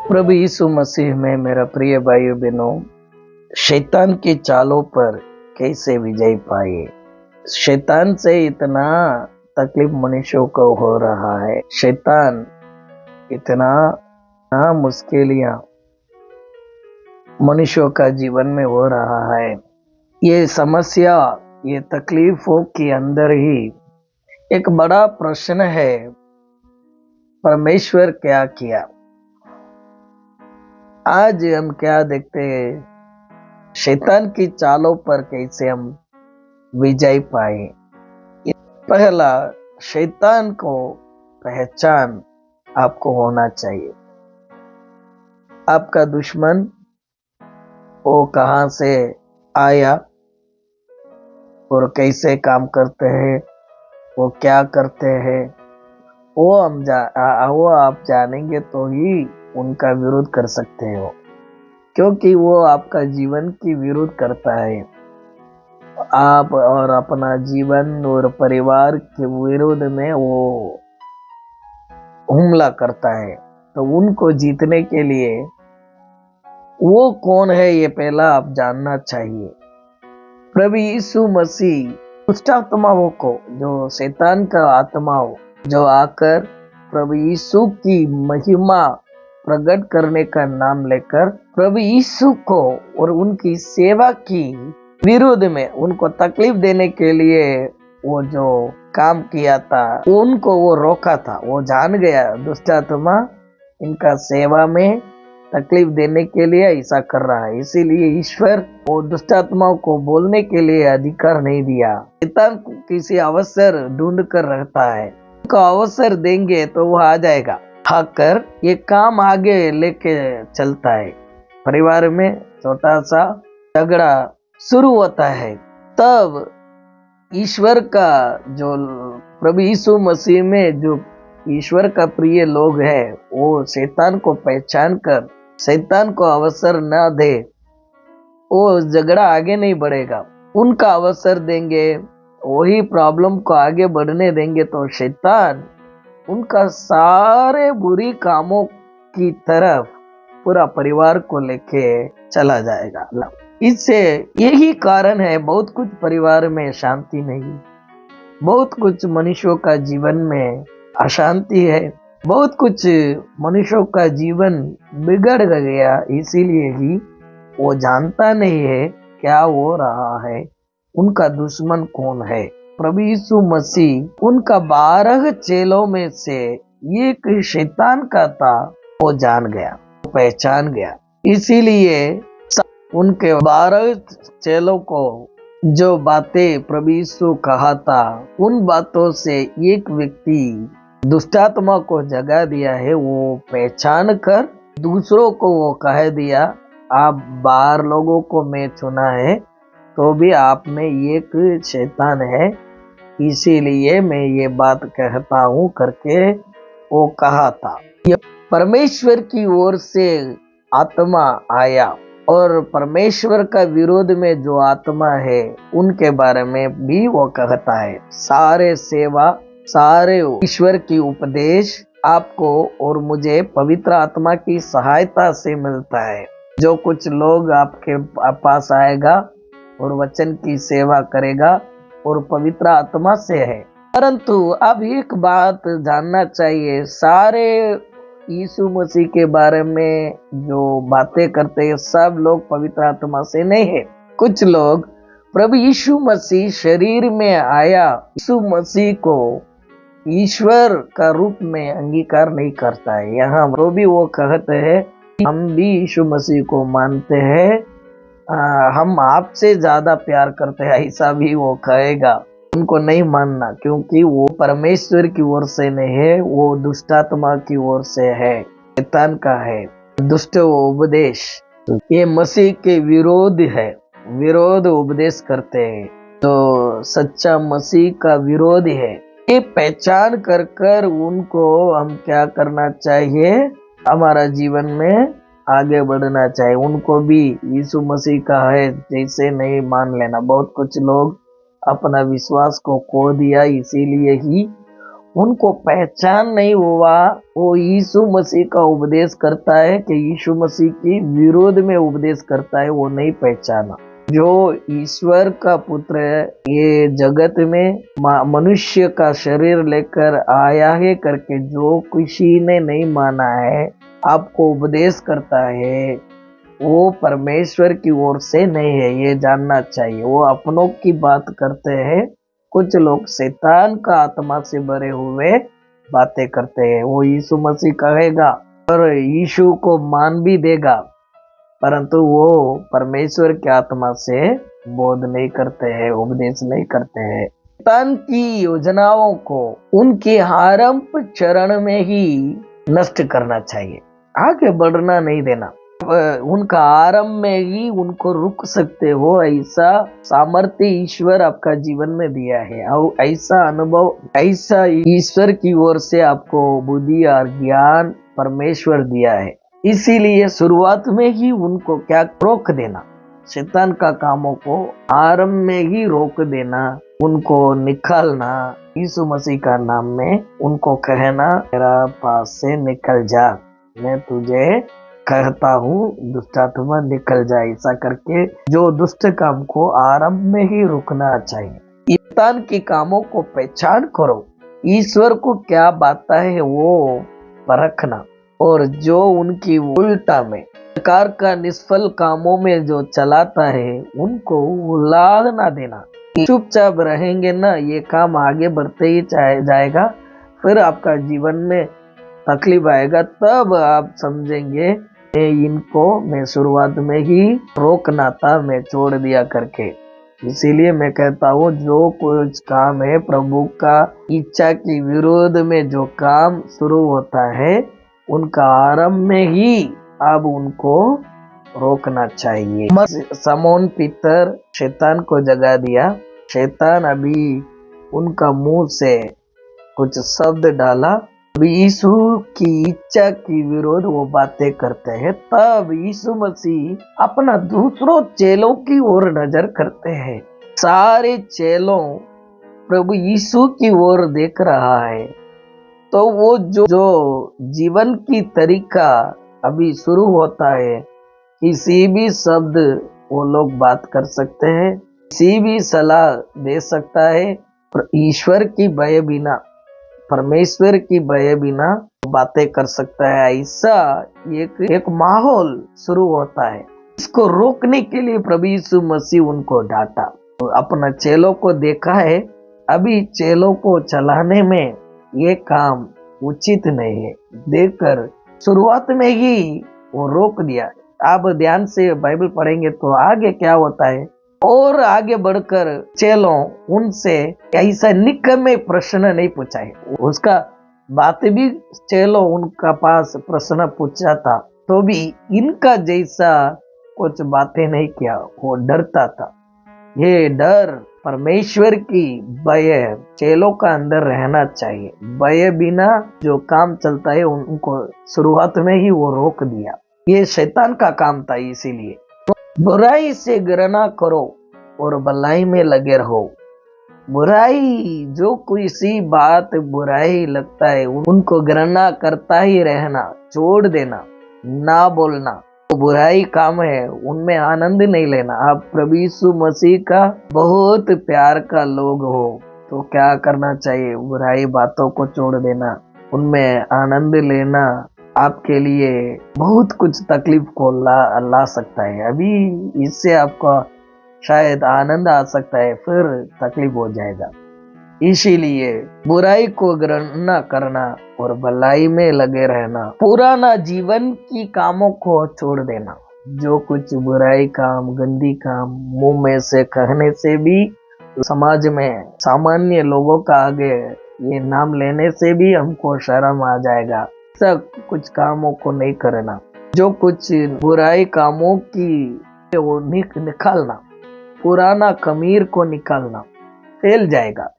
प्रभु यीशु मसीह में मेरा प्रिय भाइयों बहनों, शैतान की चालों पर कैसे विजय पाए। शैतान से इतना तकलीफ मनुष्यों को हो रहा है। शैतान इतना मुश्किलियां मनुष्यों का जीवन में हो रहा है। ये समस्या, ये तकलीफों के अंदर ही एक बड़ा प्रश्न है, परमेश्वर क्या किया। आज हम क्या देखते हैं, शैतान की चालों पर कैसे हम विजय पाए। पहला, शैतान को पहचान आपको होना चाहिए। आपका दुश्मन वो कहां से आया और कैसे काम करते हैं, वो क्या करते हैं, वो आप जानेंगे तो ही उनका विरोध कर सकते हो, क्योंकि वो आपका जीवन की विरोध करता है। आप और अपना जीवन और परिवार के विरोध में वो हमला करता है। तो उनको जीतने के लिए वो कौन है, ये पहला आप जानना चाहिए। प्रभु यीशु मसीह दुष्ट आत्माओं को, जो शैतान का आत्माओं जो आकर प्रभु यीशु की महिमा प्रकट करने का नाम लेकर प्रभु यीशु को और उनकी सेवा की विरोध में उनको तकलीफ देने के लिए वो जो काम किया था, उनको वो रोका था। वो जान गया दुष्ट आत्मा इनका सेवा में तकलीफ देने के लिए ऐसा कर रहा है, इसीलिए ईश्वर वो दुष्ट आत्माओं को बोलने के लिए अधिकार नहीं दिया। शैतान किसी अवसर ढूंढ कर रहता है, उनको अवसर देंगे तो वो आ जाएगा, आकर ये काम आगे लेके चलता है। परिवार में छोटा सा झगड़ा शुरू होता है, तब ईश्वर का जो प्रभु यीशु मसीह में जो ईश्वर का प्रिय लोग है, वो शैतान को पहचान कर शैतान को अवसर न दे, वो झगड़ा आगे नहीं बढ़ेगा। उनका अवसर देंगे, वही प्रॉब्लम को आगे बढ़ने देंगे, तो शैतान उनका सारे बुरी कामों की तरफ पूरा परिवार को लेके चला जाएगा। इससे यही कारण है बहुत कुछ परिवार में शांति नहीं, बहुत कुछ मनुष्यों का जीवन में अशांति है, बहुत कुछ मनुष्यों का जीवन बिगड़ गया। इसीलिए ही वो जानता नहीं है क्या हो रहा है, उनका दुश्मन कौन है। प्रभु यीशु मसीह उनका 12 चेलों में से एक शैतान का था, वो जान गया, वो पहचान गया। इसीलिए उनके 12 चेलों को जो बातें प्रभु यीशु कहा था, उन बातों से एक व्यक्ति दुष्टात्मा को जगा दिया है। वो पहचान कर दूसरों को वो कह दिया, आप 12 लोगों को मैं चुना है, तो भी आप में एक शैतान है, इसीलिए मैं ये बात कहता हूँ करके वो कहा था। परमेश्वर की ओर से आत्मा आया, और परमेश्वर का विरोध में जो आत्मा है उनके बारे में भी वो कहता है। सारे सेवा, सारे ईश्वर की उपदेश आपको और मुझे पवित्र आत्मा की सहायता से मिलता है। जो कुछ लोग आपके पास आएगा और वचन की सेवा करेगा और पवित्र आत्मा से है। परंतु अब एक बात जानना चाहिए, सारे यीशु मसीह के बारे में जो बातें करते हैं सब लोग पवित्र आत्मा से नहीं है। कुछ लोग प्रभु यीशु मसीह शरीर में आया, यीशु मसीह को ईश्वर का रूप में अंगीकार नहीं करता है। यहाँ वो भी वो कहते हैं हम भी यीशु मसीह को मानते हैं, हम आपसे ज्यादा प्यार करते हैं, ऐसा भी वो कहेगा। उनको नहीं मानना, क्योंकि वो परमेश्वर की ओर से नहीं है, वो दुष्टात्मा की ओर से है, शैतान का है। दुष्ट उपदेश ये मसीह के विरोध है, विरोध उपदेश करते हैं, तो सच्चा मसीह का विरोध है। ये पहचान कर कर उनको हम क्या करना चाहिए, हमारा जीवन में आगे बढ़ना चाहिए। उनको भी यीशु मसीह का है जैसे नहीं मान लेना। बहुत कुछ लोग अपना विश्वास को खो दिया, इसीलिए ही उनको पहचान नहीं हुआ, वो यीशु मसीह का उपदेश करता है कि यीशु मसीह की विरोध में उपदेश करता है, वो नहीं पहचाना। जो ईश्वर का पुत्र है, ये जगत में मनुष्य का शरीर लेकर आया है करके जो किसी ने नहीं माना है, आपको उपदेश करता है, वो परमेश्वर की ओर से नहीं है, ये जानना चाहिए। वो अपनों की बात करते हैं, कुछ लोग शैतान का आत्मा से भरे हुए बातें करते हैं। वो यीशु मसीह कहेगा और यीशु को मान भी देगा, परंतु वो परमेश्वर की आत्मा से बोध नहीं करते हैं, उपदेश नहीं करते हैं। शैतान की योजनाओं को उनके आरंभ चरण में ही नष्ट करना चाहिए, आगे बढ़ना नहीं देना। उनका आरंभ में ही उनको रुक सकते हो, ऐसा सामर्थ्य ईश्वर आपका जीवन में दिया है, और ऐसा अनुभव, ऐसा ईश्वर की ओर से आपको बुद्धि और ज्ञान परमेश्वर दिया है। इसीलिए शुरुआत में ही उनको क्या रोक देना, शैतान का कामों को आरंभ में ही रोक देना, उनको निकालना। यीशु मसीह का नाम में उनको कहना, मेरा पास से निकल जा, मैं तुझे कहता हूँ दुष्टात्मा निकल जाए। ऐसा करके जो दुष्ट काम को आरंभ में ही रुकना चाहिए। शैतान के कामों को पहचान करो, ईश्वर को क्या बाता है वो परखना, और जो उनकी उल्टा में प्रकार का निष्फल कामों में जो चलाता है उनको उलाद ना देना। चुपचाप रहेंगे ना, ये काम आगे बढ़ते ही जाएगा, फिर आपका जीवन में तकलीफ आएगा, तब आप समझेंगे इनको मैं शुरुआत में ही रोकना था, मैं छोड़ दिया करके। इसीलिए मैं कहता हूँ, जो कुछ काम है प्रभु का इच्छा के विरोध में जो काम शुरू होता है, उनका आरंभ में ही अब उनको रोकना चाहिए। समौन पीतर शैतान को जगा दिया, शैतान अभी उनका मुंह से कुछ शब्द डाला, यीशु की इच्छा की विरोध वो बातें करते हैं, तब यीशु मसीह अपना दूसरों चेलों की ओर नजर करते हैं। सारे चेलों प्रभु यीशु की ओर देख रहा है, तो वो जो जीवन की तरीका अभी शुरू होता है, किसी भी शब्द वो लोग बात कर सकते हैं, किसी भी सलाह दे सकता है, ईश्वर की भय बिना, परमेश्वर की भय बिना बातें कर सकता है। ऐसा एक माहौल शुरू होता है। इसको रोकने के लिए प्रभु यीशु मसीह उनको डांटा, तो अपना चेलों को देखा है, अभी चेलों को चलाने में ये काम उचित नहीं है, देखकर शुरुआत में ही वो रोक दिया। आप ध्यान से बाइबल पढ़ेंगे तो आगे क्या होता है, और आगे बढ़कर चेलों उनसे ऐसा निकम्मे प्रश्न नहीं पूछा है। उसका बात भी चेलों उनका पास प्रश्न पूछा था, तो भी इनका जैसा कुछ बातें नहीं किया, वो डरता था। ये डर परमेश्वर की भय चेलों का अंदर रहना चाहिए। भय बिना जो काम चलता है उनको शुरुआत में ही वो रोक दिया, ये शैतान का काम था। इसीलिए बुराई से घृणा करो और भलाई में लगे रहो। बुराई, जो किसी बात बुराई लगता है उनको घृणा करता ही रहना, छोड़ देना, ना बोलना, तो बुराई काम है, उनमें आनंद नहीं लेना। आप प्रभु यीशु मसीह का बहुत प्यार का लोग हो तो क्या करना चाहिए, बुराई बातों को छोड़ देना, उनमें आनंद लेना आपके लिए बहुत कुछ तकलीफ को ला सकता है। अभी इससे आपका शायद आनंद आ सकता है, फिर तकलीफ हो जाएगा। इसीलिए बुराई को घृणा करना और भलाई में लगे रहना, पुराना जीवन की कामों को छोड़ देना। जो कुछ बुराई काम, गंदी काम मुंह में से कहने से भी, समाज में सामान्य लोगों का आगे ये नाम लेने से भी हमको शर्म आ जाएगा, सब कुछ कामों को नहीं करना। जो कुछ बुराई कामों की वो निकालना, पुराना खमीर को निकालना, फैल जाएगा।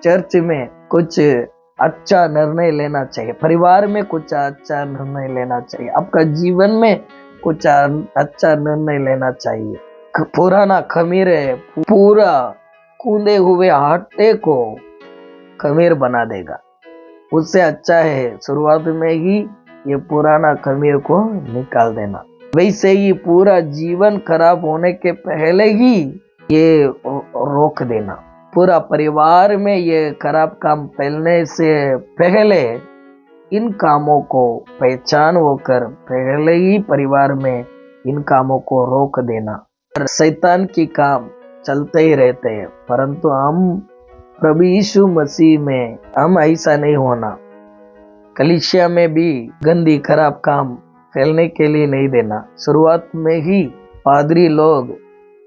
चर्च में कुछ अच्छा निर्णय लेना चाहिए, परिवार में कुछ अच्छा निर्णय लेना चाहिए, आपका जीवन में कुछ अच्छा निर्णय लेना चाहिए। पुराना खमीर है, पूरा कूदे हुए आटे को खमीर बना देगा। उससे अच्छा है शुरुआत में ही ये पुराना खमीर को निकाल देना। वैसे ही पूरा जीवन खराब होने के पहले ही ये रोक देना। पूरा परिवार में ये खराब काम फैलने से पहले इन कामों को पहचान होकर पहले ही परिवार में इन कामों को रोक देना। और शैतान की काम चलते ही रहते हैं, परंतु हम प्रभु यीशु मसीह में हम ऐसा नहीं होना। कलीसिया में भी गंदी खराब काम फैलने के लिए नहीं देना। शुरुआत में ही पादरी लोग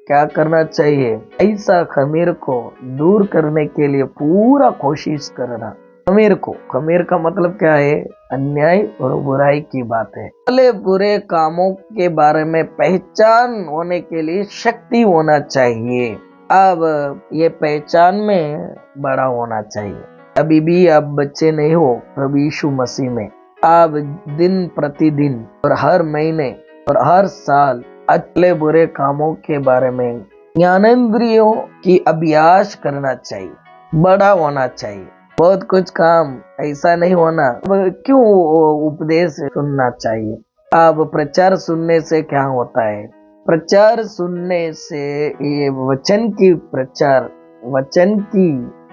क्या करना चाहिए, ऐसा खमीर को दूर करने के लिए पूरा कोशिश करना। खमीर का मतलब क्या है? अन्याय और बुराई की बात है। भले बुरे कामों के बारे में पहचान होने के लिए शक्ति होना चाहिए। अब ये पहचान में बड़ा होना चाहिए। अभी भी आप बच्चे नहीं हो प्रभु यीशु मसीह में। आप दिन प्रतिदिन और हर महीने और हर साल अच्छे बुरे कामों के बारे में ज्ञानेंद्रियों की अभ्यास करना चाहिए, बड़ा होना चाहिए। बहुत कुछ काम ऐसा नहीं होना। क्यों उपदेश सुनना चाहिए? अब प्रचार सुनने से क्या होता है? प्रचार सुनने से ये वचन की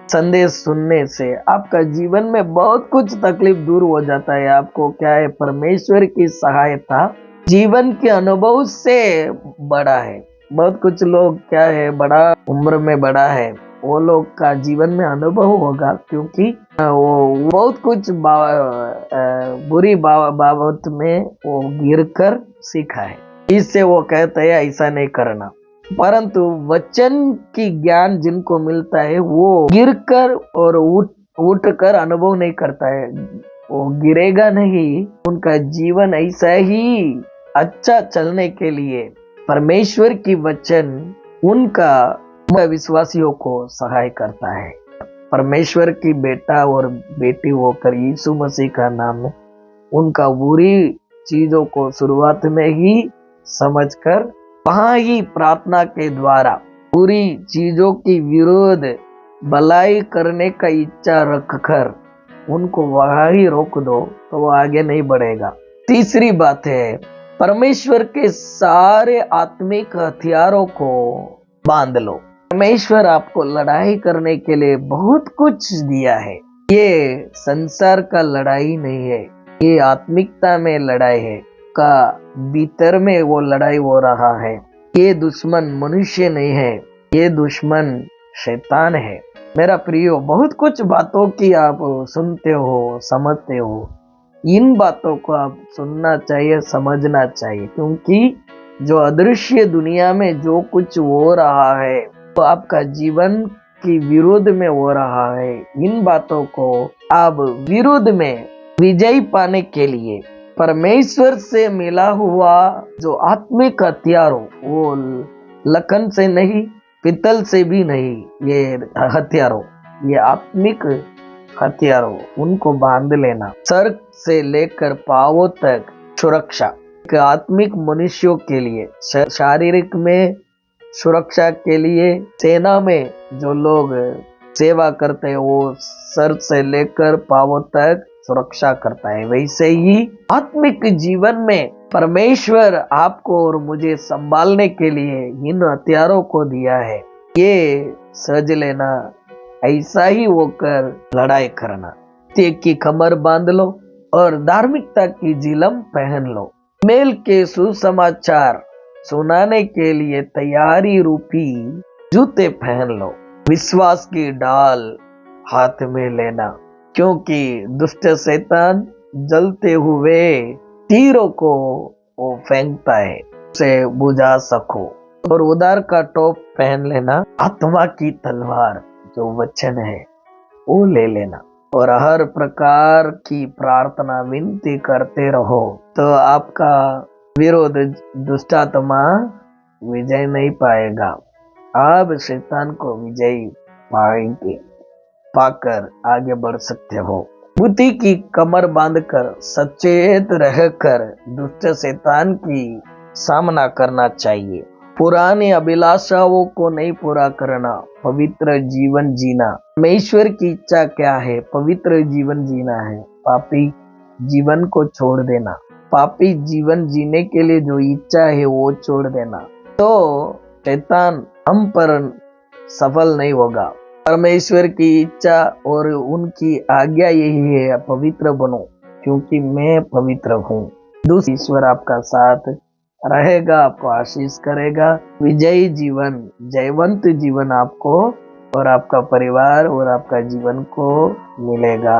संदेश सुनने से आपका जीवन में बहुत कुछ तकलीफ दूर हो जाता है। आपको क्या है, परमेश्वर की सहायता जीवन के अनुभव से बड़ा है। बहुत कुछ लोग क्या है, बड़ा उम्र में बड़ा है, वो लोग का जीवन में अनुभव होगा, क्योंकि वो बहुत कुछ बुरी बाबत में वो गिरकर सीखा है। इससे वो कहते हैं ऐसा नहीं करना। परंतु वचन की ज्ञान जिनको मिलता है वो गिरकर और उठकर अनुभव नहीं करता है, वो गिरेगा नहीं। उनका जीवन ऐसा ही अच्छा चलने के लिए परमेश्वर की वचन उनका विश्वासियों को सहाय करता है। परमेश्वर की बेटा और बेटी होकर यीशु मसीह का नाम है, उनका बुरी चीजों को शुरुआत में ही समझकर वहां ही प्रार्थना के द्वारा बुरी चीजों की विरोध भलाई करने का इच्छा रखकर उनको वहां ही रोक दो, तो वो आगे नहीं बढ़ेगा। तीसरी बात है, परमेश्वर के सारे आत्मिक हथियारों को बांध लो। परमेश्वर आपको लड़ाई करने के लिए बहुत कुछ दिया है। ये संसार का लड़ाई नहीं है, ये आत्मिकता में लड़ाई है। का भीतर में वो लड़ाई हो रहा है। ये दुश्मन मनुष्य नहीं है, ये दुश्मन शैतान है। मेरा प्रियो, बहुत कुछ बातों की आप सुनते हो, समझते हो। इन बातों को आप सुनना चाहिए, समझना चाहिए, क्योंकि जो अदृश्य दुनिया में जो कुछ हो रहा है वो आपका जीवन की विरोध में हो रहा है। इन बातों को आप विरोध में विजय पाने के लिए परमेश्वर से मिला हुआ जो आत्मिक हथियार हो, वो लकन से नहीं, पित्तल से भी नहीं, ये हथियारों, ये आत्मिक हथियारों, उनको बांध लेना। सर से लेकर पांवों तक सुरक्षा। आत्मिक मनुष्यों के लिए, शारीरिक में सुरक्षा के लिए सेना में जो लोग सेवा करते हैं वो सर से लेकर पांवों तक सुरक्षा करता है। वैसे ही आत्मिक जीवन में परमेश्वर आपको और मुझे संभालने के लिए इन हथियारों को दिया है। ये सज लेना, ऐसा ही होकर लड़ाई करना। तेग की कमर बांध लो और धार्मिकता की जिलम पहन लो। मेल के सुसमाचार सुनाने के लिए तैयारी रूपी जूते पहन लो। विश्वास की डाल हाथ में लेना, क्योंकि दुष्ट शैतान जलते हुए तीरों को वो फेंकता है, उसे बुझा सको। और उदार का टोप पहन लेना। आत्मा की तलवार जो वचन है वो ले लेना, और हर प्रकार की प्रार्थना विनती करते रहो, तो आपका विरोध दुष्टात्मा विजय नहीं पाएगा। आप शैतान को विजय पाकर आगे बढ़ सकते हो। बुद्धि की कमर बांधकर सचेत रहकर दुष्ट शैतान की सामना करना चाहिए। पुरानी अभिलाषाओं को नहीं पूरा करना, पवित्र जीवन जीना। परमेश्वर की इच्छा क्या है? पवित्र जीवन जीना है। पापी जीवन को छोड़ देना, पापी जीवन जीने के लिए जो इच्छा है वो छोड़ देना, तो शैतान हम पर सफल नहीं होगा। परमेश्वर की इच्छा और उनकी आज्ञा यही है, पवित्र बनो क्योंकि मैं पवित्र हूँ। दूसरा, ईश्वर आपका साथ रहेगा, आपको आशीष करेगा। विजयी जीवन, जयवंत जीवन आपको और आपका परिवार और आपका जीवन को मिलेगा।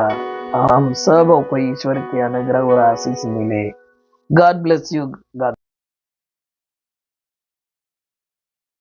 हम सब को ईश्वर के अनुग्रह और आशीष मिले। God bless you. गॉड